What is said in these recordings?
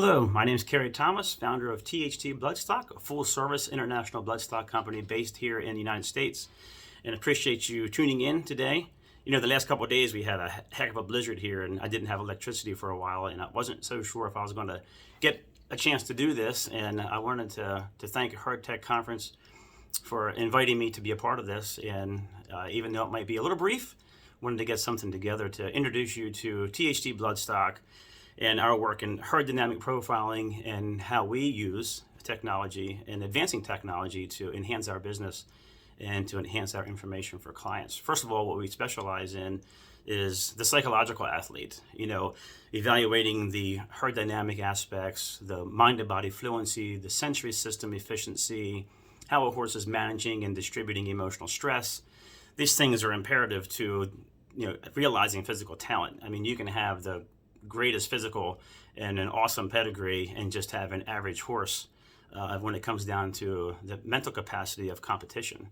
Hello, my name is Kerry Thomas, founder of THTBloodstock, a full-service international bloodstock company based here in the United States, and appreciate you tuning in today. You know, the last couple of days we had a heck of a blizzard here, and I didn't have electricity for a while, and I wasn't so sure if I was going to get a chance to do this, and I wanted to thank Hard Tech Conference for inviting me to be a part of this, and even though it might be a little brief, wanted to get something together to introduce you to THTBloodstock and our work in herd dynamic profiling and how we use technology and advancing technology to enhance our business and to enhance our information for clients. First of all, what we specialize in is the psychological athlete, evaluating the herd dynamic aspects, the mind to body fluency, the sensory system efficiency, how a horse is managing and distributing emotional stress. These things are imperative to realizing physical talent. I mean, you can have the greatest physical and an awesome pedigree and just have an average horse when it comes down to the mental capacity of competition.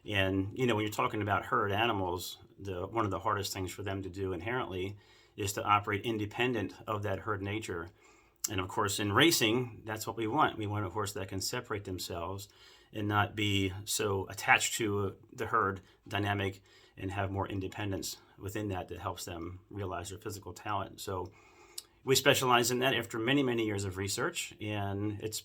And when you're talking about herd animals, one of the hardest things for them to do inherently is to operate independent of that herd nature. And of course, in racing, that's what we want. We want a horse that can separate themselves and not be so attached to the herd dynamic and have more independence within that helps them realize their physical talent. So we specialize in that after many, many years of research, and it's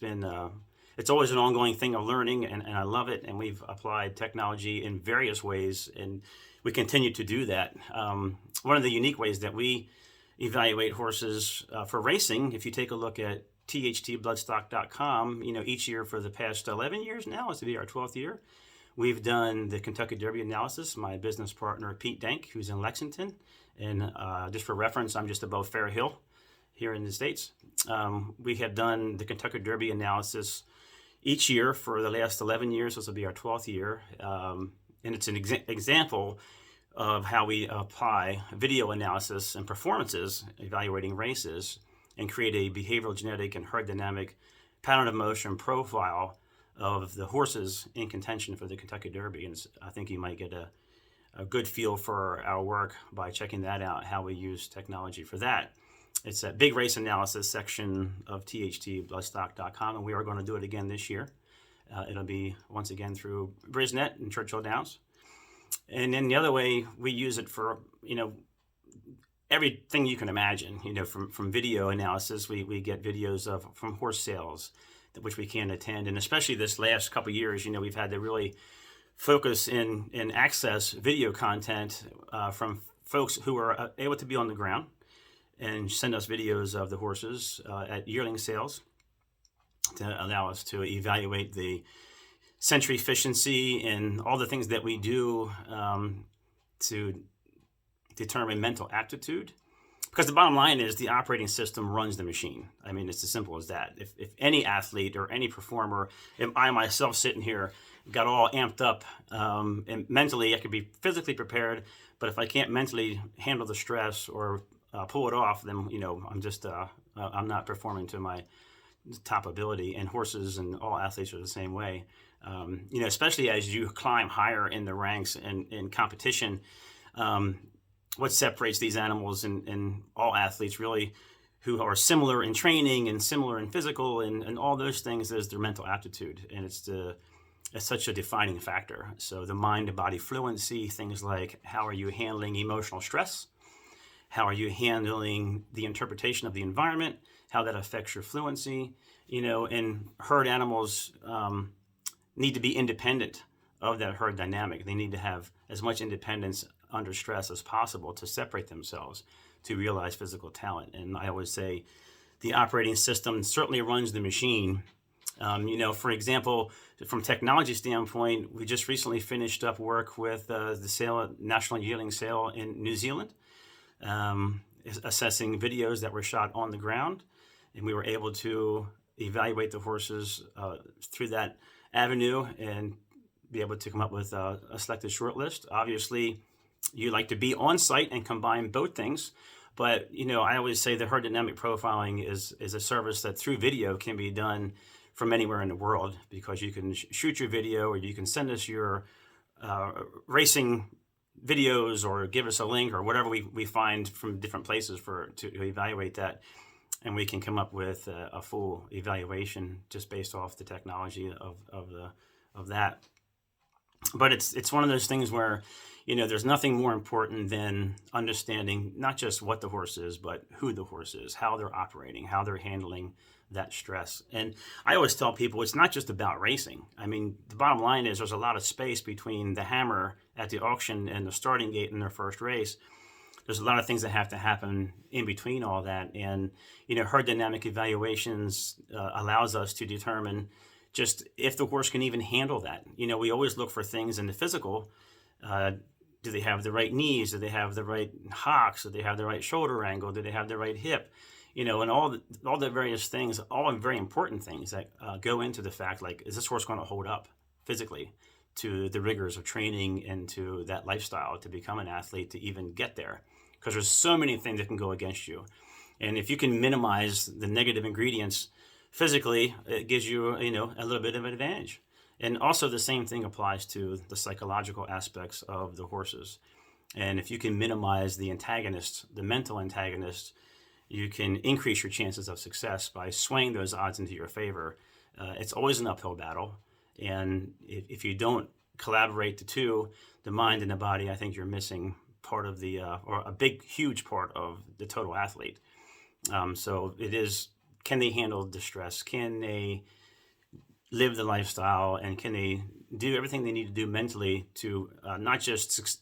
always an ongoing thing of learning, and I love it, and we've applied technology in various ways, and we continue to do that. One of the unique ways that we evaluate horses for racing, if you take a look at THTBloodstock.com, each year for the past 11 years now, it's to be our 12th year, we've done the Kentucky Derby analysis. My business partner, Pete Dank, who's in Lexington, and just for reference, I'm just above Fair Hill here in the States. We have done the Kentucky Derby analysis each year for the last 11 years. This will be our 12th year. And it's an example of how we apply video analysis and performances, evaluating races, and create a behavioral, genetic, and herd dynamic pattern of motion profile of the horses in contention for the Kentucky Derby. And I think you might get a good feel for our work by checking that out, how we use technology for that. It's a big race analysis section of THTBloodstock.com, and we are going to do it again this year. It'll be once again through Brisnet and Churchill Downs. And then the other way we use it for, everything you can imagine, from video analysis. We get videos from horse sales, which we can attend. And especially this last couple of years, we've had to really focus and access video content from folks who are able to be on the ground and send us videos of the horses at yearling sales to allow us to evaluate the sensory efficiency and all the things that we do to determine mental aptitude. Because the bottom line is the operating system runs the machine. I mean, it's as simple as that. If any athlete or any performer, if I myself sitting here got all amped up and mentally, I could be physically prepared, but if I can't mentally handle the stress or pull it off, then, I'm just, I'm not performing to my top ability. And horses and all athletes are the same way. Especially as you climb higher in the ranks and in competition, what separates these animals and all athletes really who are similar in training and similar in physical and all those things is their mental aptitude. And it's such a defining factor. So the mind to body fluency, things like how are you handling emotional stress? How are you handling the interpretation of the environment? How that affects your fluency? And herd animals need to be independent of that herd dynamic. They need to have as much independence under stress as possible to separate themselves to realize physical talent. And I always say the operating system certainly runs the machine. For example, from technology standpoint, we just recently finished up work with the National Yearling Sale in New Zealand, assessing videos that were shot on the ground. And we were able to evaluate the horses through that avenue and be able to come up with a selected short list. Obviously, you like to be on site and combine both things. But, I always say the herd dynamic profiling is a service that through video can be done from anywhere in the world, because you can shoot your video or you can send us your racing videos or give us a link or whatever we find from different places to evaluate that. and we can come up with a full evaluation just based off the technology of that. But it's one of those things where, there's nothing more important than understanding not just what the horse is, but who the horse is, how they're operating, how they're handling that stress. And I always tell people it's not just about racing. I mean, the bottom line is there's a lot of space between the hammer at the auction and the starting gate in their first race. There's a lot of things that have to happen in between all that. And, herd dynamic evaluations allows us to determine just if the horse can even handle that. We always look for things in the physical. Do they have the right knees? Do they have the right hocks? Do they have the right shoulder angle? Do they have the right hip? And all the various things, all very important things that go into the fact, like, is this horse going to hold up physically to the rigors of training and to that lifestyle to become an athlete to even get there? Because there's so many things that can go against you. And if you can minimize the negative ingredients physically, it gives you, a little bit of an advantage. And also the same thing applies to the psychological aspects of the horses. And if you can minimize the antagonists, the mental antagonists, you can increase your chances of success by swaying those odds into your favor. It's always an uphill battle. And if you don't collaborate the two, the mind and the body, I think you're missing part of or a big, huge part of the total athlete. So it is, can they handle the stress? Can they live the lifestyle? And can they do everything they need to do mentally to not just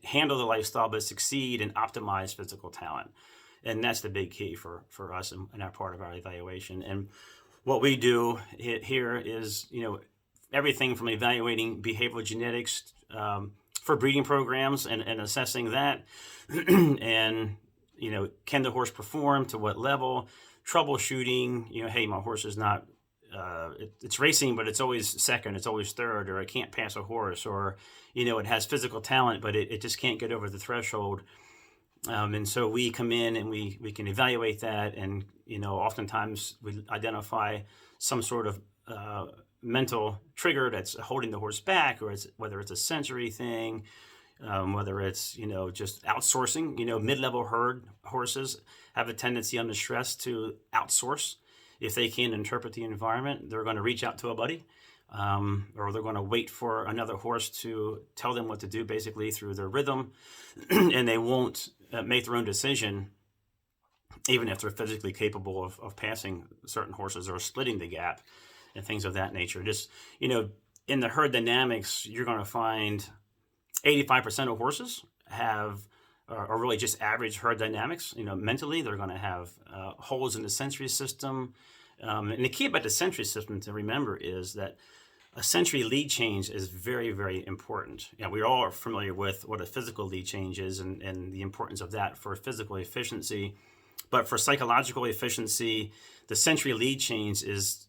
handle the lifestyle, but succeed and optimize physical talent? And that's the big key for us in our part of our evaluation. And what we do here is, everything from evaluating behavioral genetics for breeding programs and assessing that. And, can the horse perform to what level? Troubleshooting, hey, my horse is not, it's racing, but it's always second, it's always third, or it can't pass a horse, or, it has physical talent, but it just can't get over the threshold. And so we come in and we can evaluate that. And, oftentimes we identify some sort of mental trigger that's holding the horse back, or whether it's a sensory thing, whether it's, just outsourcing. Mid-level herd horses have a tendency under stress to outsource. If they can't interpret the environment, they're going to reach out to a buddy, or they're going to wait for another horse to tell them what to do, basically through their rhythm, and they won't make their own decision, even if they're physically capable of passing certain horses or splitting the gap and things of that nature. Just, in the herd dynamics, you're going to find 85% of horses are really just average herd dynamics. Mentally, they're going to have holes in the sensory system. And the key about the sensory system to remember is that a sensory lead change is very, very important. We all are familiar with what a physical lead change is and the importance of that for physical efficiency. But for psychological efficiency, the sensory lead change is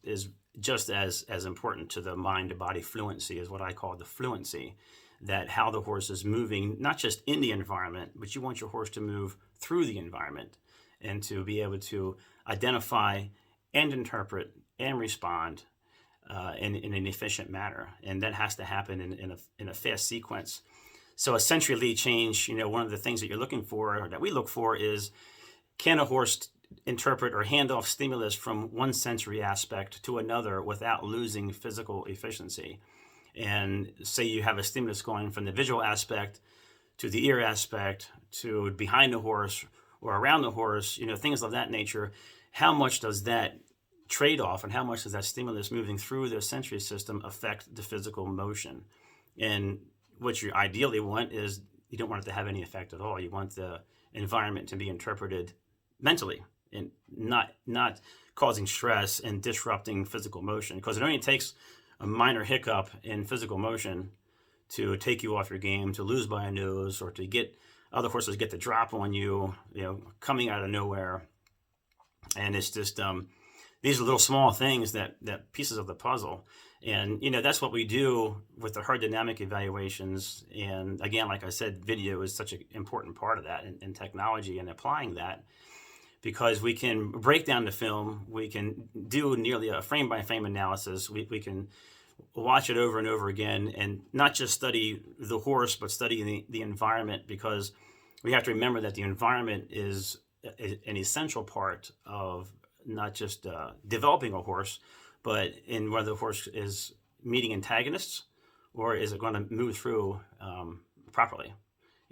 just as important to the mind-to-body fluency, is what I call the fluency. That how the horse is moving, not just in the environment, but you want your horse to move through the environment and to be able to identify and interpret and respond in an efficient manner. And that has to happen in a fast sequence. So a sensory lead change, one of the things that you're looking for, or that we look for, is can a horse interpret or hand off stimulus from one sensory aspect to another without losing physical efficiency? And say you have a stimulus going from the visual aspect to the ear aspect to behind the horse or around the horse, things of that nature. How much does that trade-off and how much does that stimulus moving through the sensory system affect the physical motion? And what you ideally want is you don't want it to have any effect at all. You want the environment to be interpreted mentally and not causing stress and disrupting physical motion, because it only takes a minor hiccup in physical motion to take you off your game, to lose by a nose, or to get other horses get the drop on you, coming out of nowhere. And it's just these are little small things that pieces of the puzzle. And that's what we do with the herd dynamic evaluations. And again, like I said, video is such an important part of that, and technology and applying that, because we can break down the film, we can do nearly a frame-by-frame analysis, we can watch it over and over again, and not just study the horse, but study the environment, because we have to remember that the environment is an essential part of not just developing a horse, but in whether the horse is meeting antagonists or is it going to move through properly.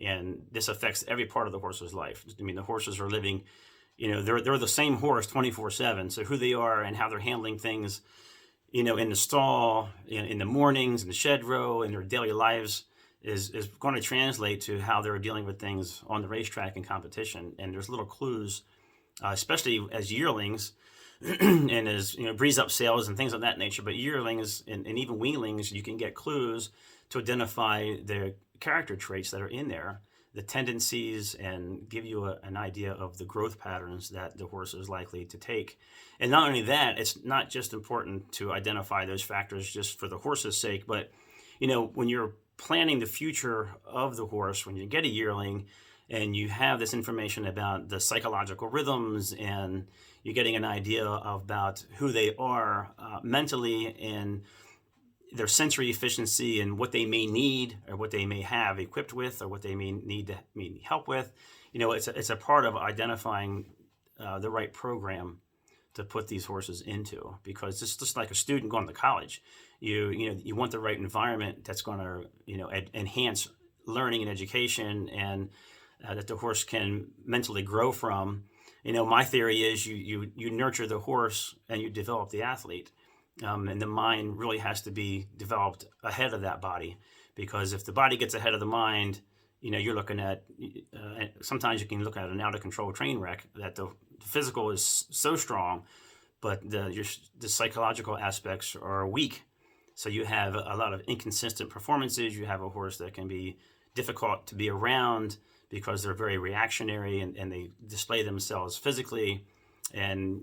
And this affects every part of the horse's life. I mean, the horses are living, they're the same horse 24/7. So who they are and how they're handling things, in the stall, in the mornings, in the shed row, in their daily lives is going to translate to how they're dealing with things on the racetrack and competition. And there's little clues, especially as yearlings and as breeze up sales and things of that nature. But yearlings and even weanlings, you can get clues to identify the character traits that are in there, the tendencies, and give you an idea of the growth patterns that the horse is likely to take. And not only that, it's not just important to identify those factors just for the horse's sake, but when you're planning the future of the horse, when you get a yearling and you have this information about the psychological rhythms and you're getting an idea about who they are mentally and their sensory efficiency and what they may need or what they may have equipped with or what they may need help with, it's a part of identifying the right program to put these horses into, because it's just like a student going to college. You want the right environment that's going to enhance learning and education, and that the horse can mentally grow from. My theory is you nurture the horse and you develop the athlete. And the mind really has to be developed ahead of that body, because if the body gets ahead of the mind, you're looking at, sometimes you can look at an out of control train wreck, that the physical is so strong, but the psychological aspects are weak. So you have a lot of inconsistent performances. You have a horse that can be difficult to be around because they're very reactionary and they display themselves physically. And,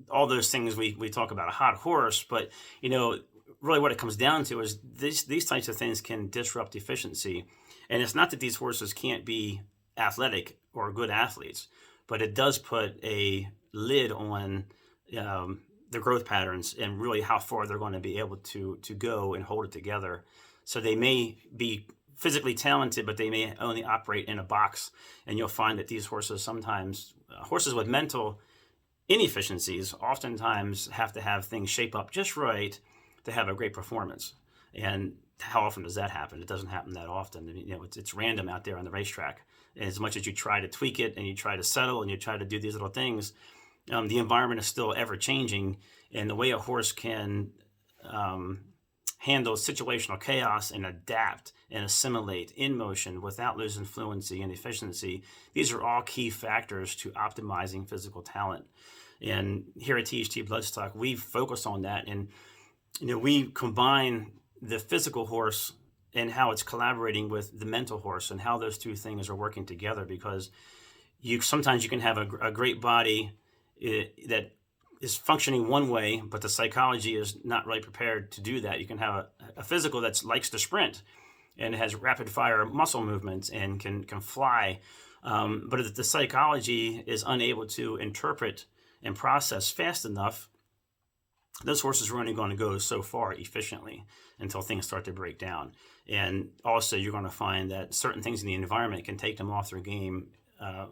all those things we talk about a hot horse, but really what it comes down to is these types of things can disrupt efficiency. And it's not that these horses can't be athletic or good athletes, but it does put a lid on the growth patterns and really how far they're going to be able to go and hold it together. So they may be physically talented, but they may only operate in a box. And you'll find that these horses sometimes, horses with mental inefficiencies oftentimes have to have things shape up just right to have a great performance. And how often does that happen? It doesn't happen that often. It's random out there on the racetrack. And as much as you try to tweak it and you try to settle and you try to do these little things, the environment is still ever changing. And the way a horse can handle situational chaos and adapt and assimilate in motion without losing fluency and efficiency, these are all key factors to optimizing physical talent. And here at THT Bloodstock, we focus on that. And, we combine the physical horse and how it's collaborating with the mental horse and how those two things are working together, because sometimes you can have a great body that is functioning one way, but the psychology is not really prepared to do that. You can have a physical that likes to sprint and has rapid fire muscle movements and can fly. But if the psychology is unable to interpret and process fast enough, those horses are only going to go so far efficiently until things start to break down. And also you're going to find that certain things in the environment can take them off their game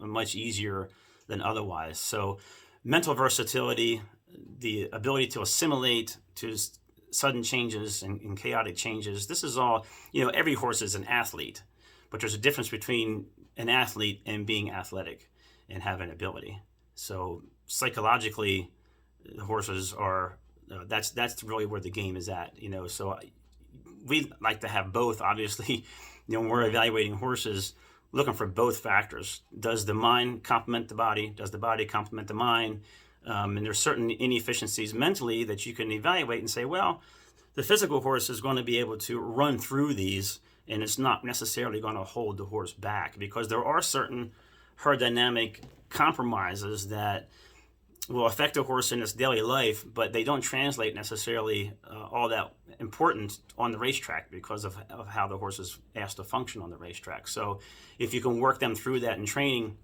much easier than otherwise. So mental versatility, the ability to assimilate to sudden changes and chaotic changes, this is all, every horse is an athlete, but there's a difference between an athlete and being athletic and having ability. So psychologically, the horses are, that's really where the game is at, so we like to have both, obviously, when we're evaluating horses, looking for both factors. Does the mind complement the body? Does the body complement the mind? And there's certain inefficiencies mentally that you can evaluate and say, well, the physical horse is going to be able to run through these, and it's not necessarily going to hold the horse back, because there are certain herd dynamic compromises that will affect a horse in its daily life, but they don't translate necessarily all that important on the racetrack because of how the horse is asked to function on the racetrack. So if you can work them through that in training,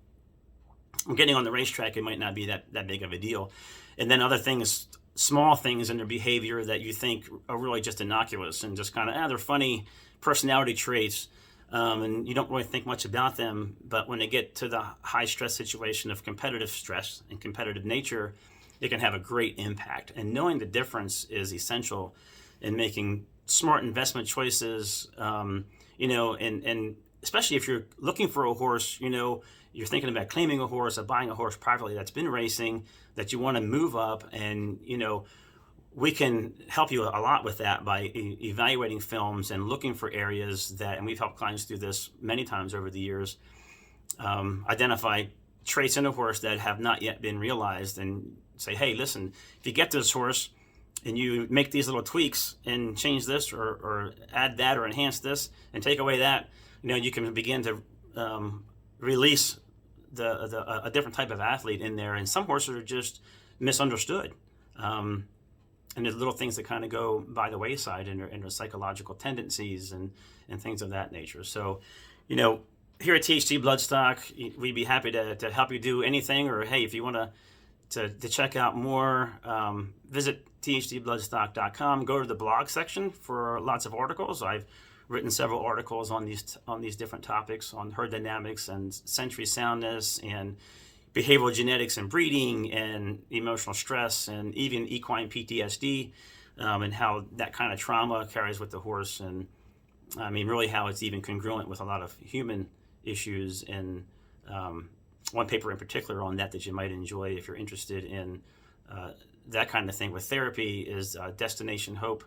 getting on the racetrack, it might not be that big of a deal. And then other things, small things in their behavior that you think are really just innocuous and just kind of, they're funny personality traits, and you don't really think much about them. But when they get to the high stress situation of competitive stress and competitive nature, it can have a great impact. And knowing the difference is essential in making smart investment choices. And especially if you're looking for a horse, you're thinking about claiming a horse or buying a horse privately that's been racing, that you want to move up, and we can help you a lot with that by evaluating films and looking for areas that, and we've helped clients do this many times over the years, identify traits in a horse that have not yet been realized, and say, hey, listen, if you get this horse and you make these little tweaks and change this or add that or enhance this and take away that, you can begin to release a different type of athlete in there. And some horses are just misunderstood. And there's little things that kind of go by the wayside in their psychological tendencies and things of that nature. So, here at THT Bloodstock, we'd be happy to help you do anything. Or, hey, if you want to check out more, visit THTBloodstock.com. Go to the blog section for lots of articles. I've written several articles on these different topics on herd dynamics and sensory soundness and behavioral genetics and breeding and emotional stress and even equine PTSD, and how that kind of trauma carries with the horse, and really how it's even congruent with a lot of human issues. And one paper in particular on that you might enjoy if you're interested in that kind of thing with therapy is Destination Hope,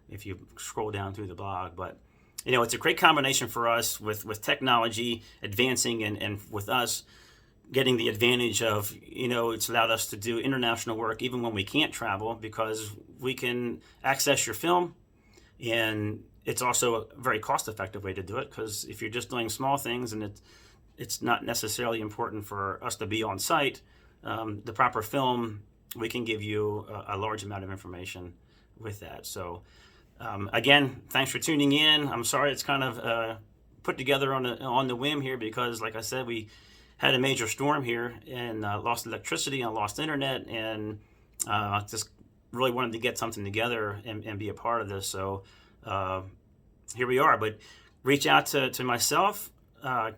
if you scroll down through the blog. But it's a great combination for us with technology advancing and with us getting the advantage of, it's allowed us to do international work even when we can't travel, because we can access your film, and it's also a very cost-effective way to do it, because if you're just doing small things and it's not necessarily important for us to be on site, the proper film, we can give you a large amount of information with that. So again, thanks for tuning in. I'm sorry it's kind of put together on the whim here, because like I said, we had a major storm here and lost electricity and lost internet, and just really wanted to get something together and be a part of this. So here we are. But reach out to myself,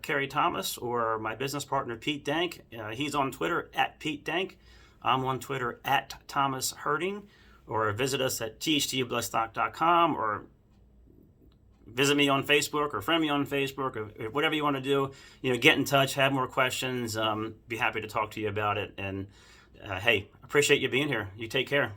Kerry Thomas, or my business partner, Pete Dank. He's on Twitter at Pete Dank. I'm on Twitter at Thomas Herding, or visit us at THTBloodstock.com, or visit me on Facebook or friend me on Facebook, or whatever you want to do. Get in touch, have more questions. Be happy to talk to you about it. And hey, appreciate you being here. You take care.